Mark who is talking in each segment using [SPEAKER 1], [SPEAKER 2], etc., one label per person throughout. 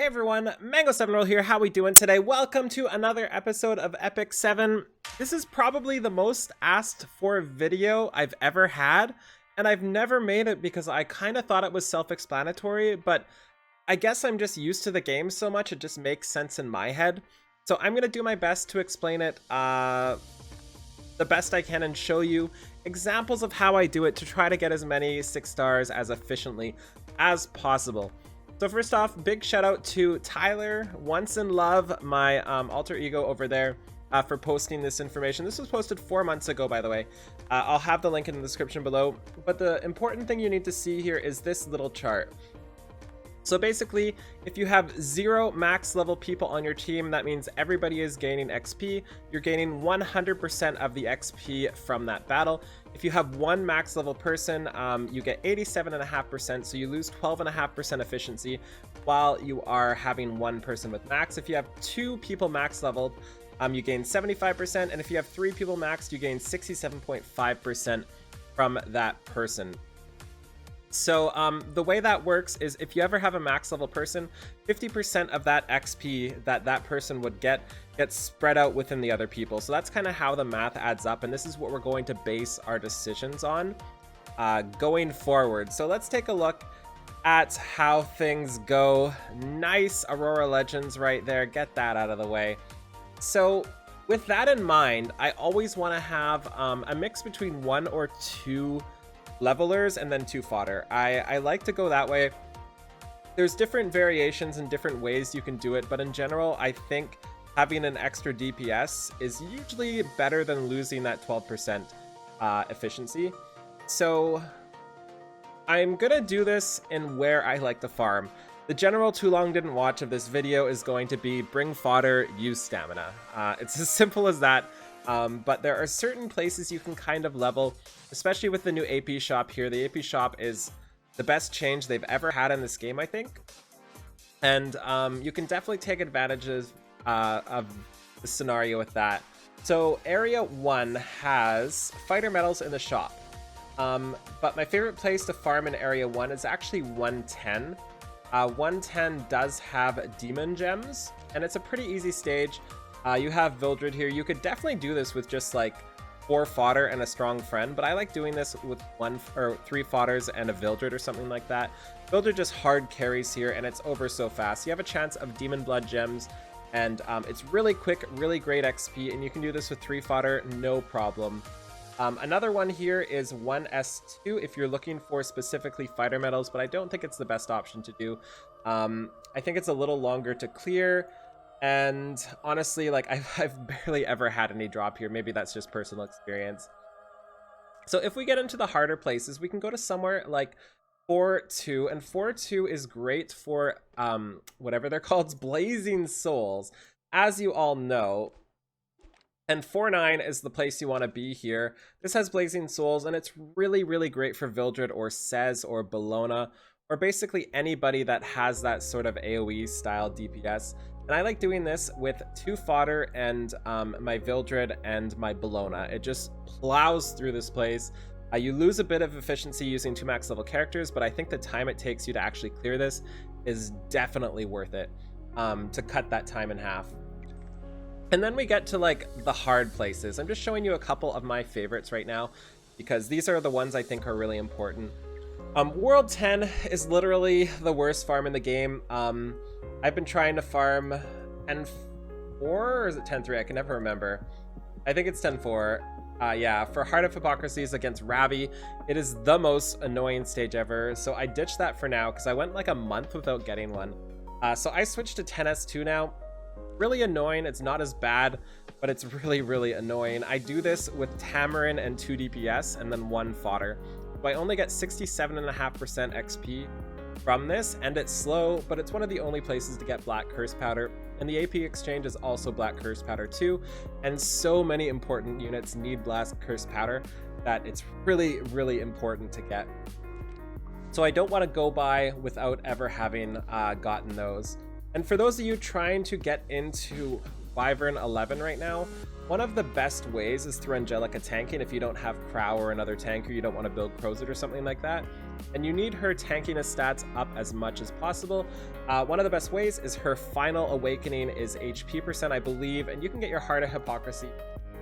[SPEAKER 1] Hey everyone, Mango7Roll here. How we doing today? Welcome to another episode of Epic 7. This is probably the most asked for video I've ever had, and I've never made it because I kind of thought it was self-explanatory, but I guess I'm just used to the game so much it just makes sense in my head. So I'm gonna do my best to explain it the best I can and show you examples of how I do it to try to get as many 6 stars as efficiently as possible. So first off, big shout out to Tyler, Once in Love, my alter ego over there, for posting this information. This was posted 4 months ago, by the way. I'll have the link in the description below. But the important thing you need to see here is this little chart. So basically, if you have 0 max level people on your team, that means everybody is gaining XP. You're gaining 100% of the XP from that battle. If you have 1 max level person, you get 87.5%, so you lose 12.5% efficiency while you are having 1 person with max. If you have 2 people max leveled, you gain 75%, and if you have 3 people maxed, you gain 67.5% from that person. So the way that works is if you ever have a max level person, 50% of that XP that person would get gets spread out within the other people. So that's kind of how the math adds up, and this is what we're going to base our decisions on going forward. So let's take a look at how things go. Nice Aurora Legends right there. Get that out of the way. So with that in mind, I always want to have a mix between 1 or 2 levelers and then 2 fodder. I like to go that way. There's different variations and different ways you can do it, but in general, I think having an extra DPS is usually better than losing that 12% efficiency. So I'm gonna do this in where I like to farm. The general too long didn't watch of this video is going to be bring fodder, use stamina. It's as simple as that. But there are certain places you can kind of level, especially with the new AP shop here. The AP shop is the best change they've ever had in this game, I think. And you can definitely take advantages of the scenario with that. So Area 1 has fighter medals in the shop. But my favorite place to farm in Area 1 is actually 110. 110 does have demon gems, and it's a pretty easy stage. You have Vildred here. You could definitely do this with just like 4 fodder and a strong friend, but I like doing this with 1 or 3 fodders and a Vildred or something like that. Vildred just hard carries here, and it's over so fast. You have a chance of demon blood gems, and it's really quick, really great XP, and you can do this with 3 fodder, no problem. Another one here is 1S2 if you're looking for specifically fighter medals, but I don't think it's the best option to do. I think it's a little longer to clear. And honestly, like I've barely ever had any drop here. Maybe that's just personal experience. So if we get into the harder places, we can go to somewhere like 4-2, and 4-2 is great for whatever they're called, Blazing Souls, as you all know. And 4-9 is the place you want to be here. This has Blazing Souls, and it's really, really great for Vildred or Sez or Bellona, or basically anybody that has that sort of AoE style DPS. And I like doing this with 2 fodder and my Vildred and my Bellona. It just plows through this place. You lose a bit of efficiency using 2 max level characters, but I think the time it takes you to actually clear this is definitely worth it to cut that time in half. And then we get to like the hard places. I'm just showing you a couple of my favorites right now because these are the ones I think are really important. World 10 is literally the worst farm in the game. I've been trying to farm 10-4 or is it 10-3? I can never remember. I think it's 10-4. Yeah, for Heart of Hypocrisies against Ravi, it is the most annoying stage ever. So I ditched that for now because I went like a month without getting one. So I switched to 10S2 now. Really annoying. It's not as bad, but it's really, really annoying. I do this with Tamarin and 2 DPS and then 1 fodder. So I only get 67.5% XP from this, and it's slow, but it's one of the only places to get Black Curse Powder, and the AP exchange is also Black Curse Powder too, and so many important units need Black Curse Powder that it's really, really important to get. So I don't want to go by without ever having gotten those. And for those of you trying to get into Wyvern 11 right now, One of the best ways is through Angelica tanking if you don't have Crow or another tanker, you don't want to build Crozet or something like that. And you need her tankiness stats up as much as possible. One of the best ways is her final awakening is HP percent, I believe, and you can get your Heart of Hypocrisy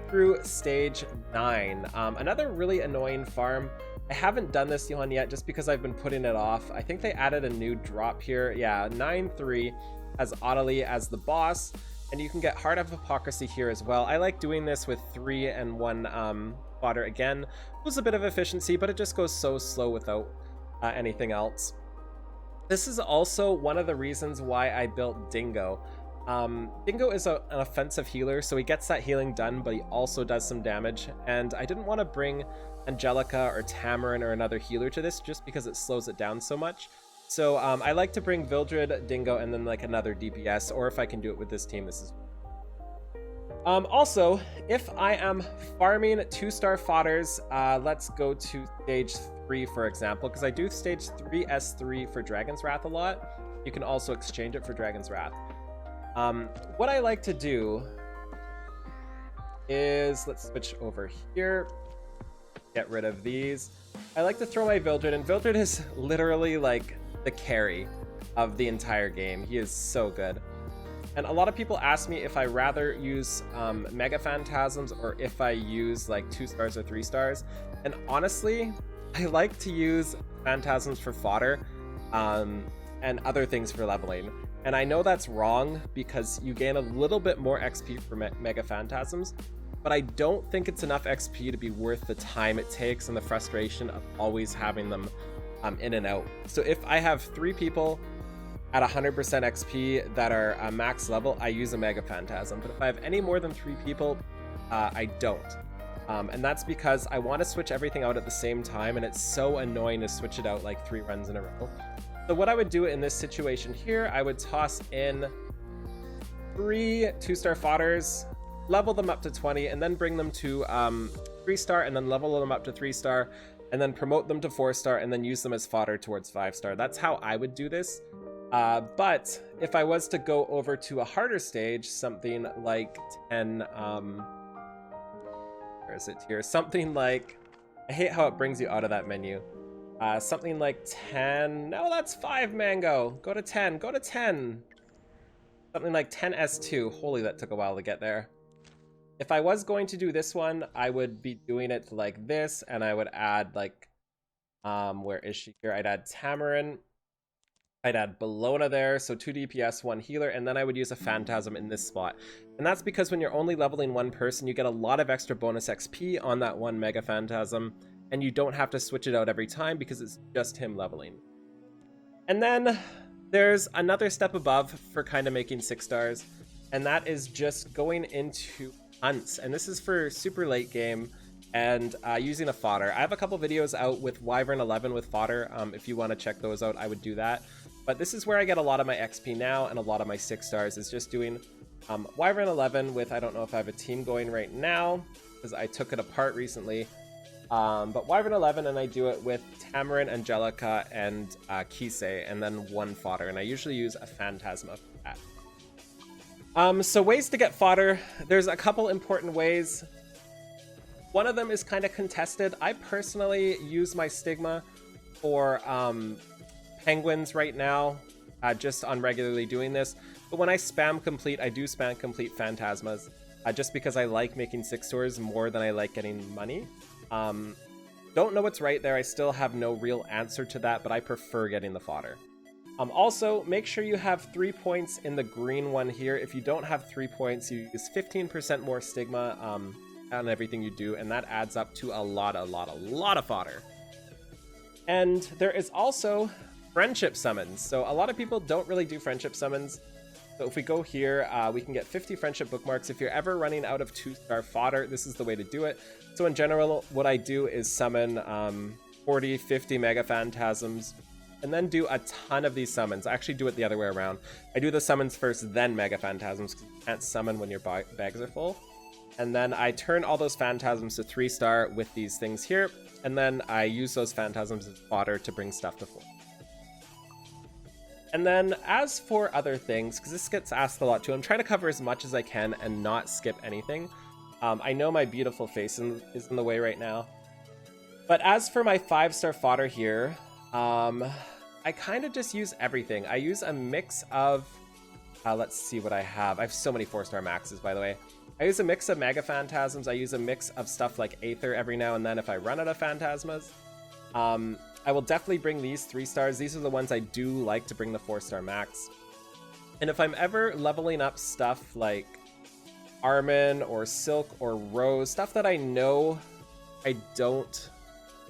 [SPEAKER 1] through stage 9. Another really annoying farm. I haven't done this one yet just because I've been putting it off. I think they added a new drop here. Yeah, 9-3 has Audley as the boss. And you can get Heart of Hypocrisy here as well. I like doing this with 3 and 1 fodder. Again, it was a bit of efficiency, but it just goes so slow without anything else. This is also one of the reasons why I built Dingo. Dingo is an offensive healer, so he gets that healing done, but he also does some damage. And I didn't want to bring Angelica or Tamarin or another healer to this just because it slows it down so much. So I like to bring Vildred, Dingo, and then like another DPS, or if I can do it with this team, this is... Also, if I am farming 2-star fodders, let's go to stage 3, for example, because I do stage 3 S3 for Dragon's Wrath a lot. You can also exchange it for Dragon's Wrath. What I like to do is, let's switch over here, get rid of these. I like to throw my Vildred, and Vildred is literally like the carry of the entire game. He is so good. And a lot of people ask me if I rather use Mega Phantasms or if I use like 2 stars or 3 stars. And honestly, I like to use Phantasms for fodder and other things for leveling. And I know that's wrong because you gain a little bit more XP for Mega Phantasms, but I don't think it's enough XP to be worth the time it takes and the frustration of always having them in and out. So if I have 3 people at 100% XP that are max level, I use a Mega Phantasm. But if I have any more than 3 people, I don't. And that's because I want to switch everything out at the same time, and it's so annoying to switch it out like 3 runs in a row. So what I would do in this situation here, I would toss in 3 2-star fodders, level them up to 20, and then bring them to 3-star, and then level them up to 3-star, and then promote them to 4-star, and then use them as fodder towards 5-star. That's how I would do this. But if I was to go over to a harder stage, something like 10, where is it here? Something like, I hate how it brings you out of that menu. Something like 10, no, that's 5 mango. Go to 10, go to 10. Something like 10 S2. Holy, that took a while to get there. If I was going to do this one, I would be doing it like this, and I would add like, where is she here? I'd add Tamarin. I'd add Bellona there, so 2 DPS, 1 healer, and then I would use a Phantasm in this spot. And that's because when you're only leveling 1 person, you get a lot of extra bonus XP on that 1 Mega Phantasm, and you don't have to switch it out every time because it's just him leveling. And then there's another step above for kind of making 6 stars, and that is just going into hunts. And this is for super late game and using a fodder. I have a couple videos out with Wyvern 11 with fodder. If you want to check those out, I would do that. But this is where I get a lot of my XP now, and a lot of my 6 stars is just doing Wyvern 11 with, I don't know if I have a team going right now because I took it apart recently. But Wyvern 11, and I do it with Tamarin, Angelica, and Kisei, and then 1 fodder. And I usually use a Phantasma for that. So ways to get fodder, there's a couple important ways. One of them is kind of contested. I personally use my Stigma for penguins right now, just on regularly doing this. But when I spam complete, I do spam complete Phantasmas, just because I like making 6 stars more than I like getting money. Don't know what's right there. I still have no real answer to that, but I prefer getting the fodder. Also, make sure you have 3 points in the green one here. If you don't have 3 points, you use 15% more Stigma on everything you do, and that adds up to a lot of fodder. And there is also friendship summons. So a lot of people don't really do friendship summons. So if we go here, we can get 50 friendship bookmarks. If you're ever running out of 2-star fodder, this is the way to do it. So in general, what I do is summon 40, 50 Mega Phantasms, and then do a ton of these summons. I actually do it the other way around. I do the summons first, then Mega Phantasms, because you can't summon when your bags are full. And then I turn all those Phantasms to 3-star with these things here, and then I use those Phantasms as fodder to bring stuff to 4. And then as for other things, because this gets asked a lot too, I'm trying to cover as much as I can and not skip anything. I know my beautiful face is in the way right now. But as for my 5-star fodder here, I kind of just use everything. I use a mix of, let's see what I have. I have so many 4-star maxes, by the way. I use a mix of Mega Phantasms. I use a mix of stuff like Aether every now and then if I run out of Phantasmas. I will definitely bring these 3 stars. These are the ones I do like to bring the 4-star max. And if I'm ever leveling up stuff like Armin or Silk or Rose, stuff that I know I don't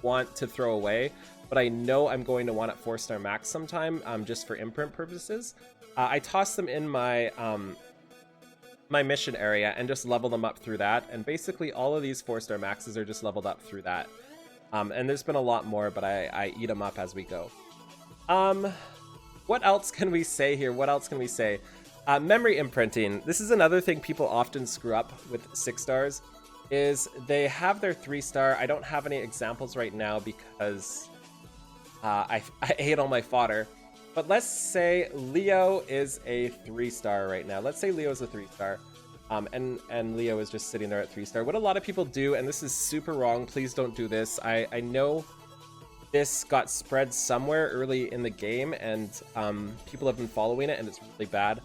[SPEAKER 1] want to throw away, but I know I'm going to want at 4-star max sometime, just for imprint purposes, I toss them in my my mission area and just level them up through that. And basically all of these 4-star maxes are just leveled up through that. And there's been a lot more, but I eat them up as we go. What else can we say here? What else can we say? Memory imprinting. This is another thing people often screw up with 6 stars, is they have their 3-star. I don't have any examples right now because I ate all my fodder. But let's say Leo is a 3-star right now. Let's say Leo is a 3-star. And Leo is just sitting there at 3-star. What a lot of people do, and this is super wrong, please don't do this. I know this got spread somewhere early in the game, and people have been following it, and it's really bad.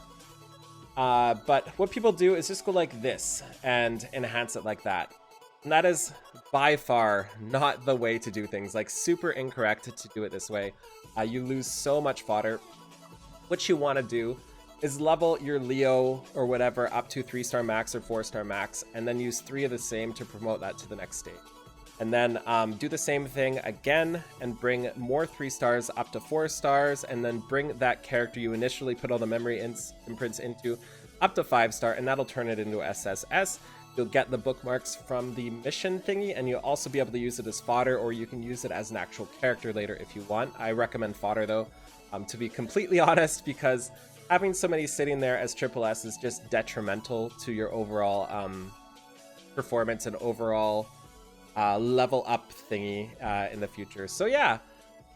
[SPEAKER 1] But what people do is just go like this and enhance it like that. And that is by far not the way to do things. Like, super incorrect to do it this way. You lose so much fodder. What you want to do is level your Leo or whatever up to 3-star max or 4-star max, and then use 3 of the same to promote that to the next stage. And then do the same thing again and bring more 3 stars up to 4 stars, and then bring that character you initially put all the memory imprints into up to 5-star, and that'll turn it into SSS. You'll get the bookmarks from the mission thingy, and you'll also be able to use it as fodder, or you can use it as an actual character later if you want. I recommend fodder though, to be completely honest, because having so many sitting there as triple S is just detrimental to your overall performance and overall level up thingy in the future. So yeah,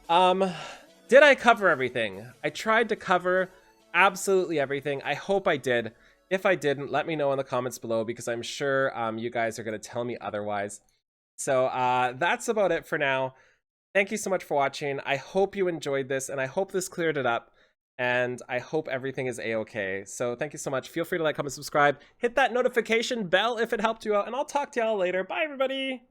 [SPEAKER 1] did I cover everything? I tried to cover absolutely everything. I hope I did. If I didn't, let me know in the comments below, because I'm sure you guys are going to tell me otherwise. So that's about it for now. Thank you so much for watching. I hope you enjoyed this, and I hope this cleared it up. And I hope everything is a-okay. So thank you so much. Feel free to like, comment, subscribe. Hit that notification bell if it helped you out. And I'll talk to y'all later. Bye, everybody.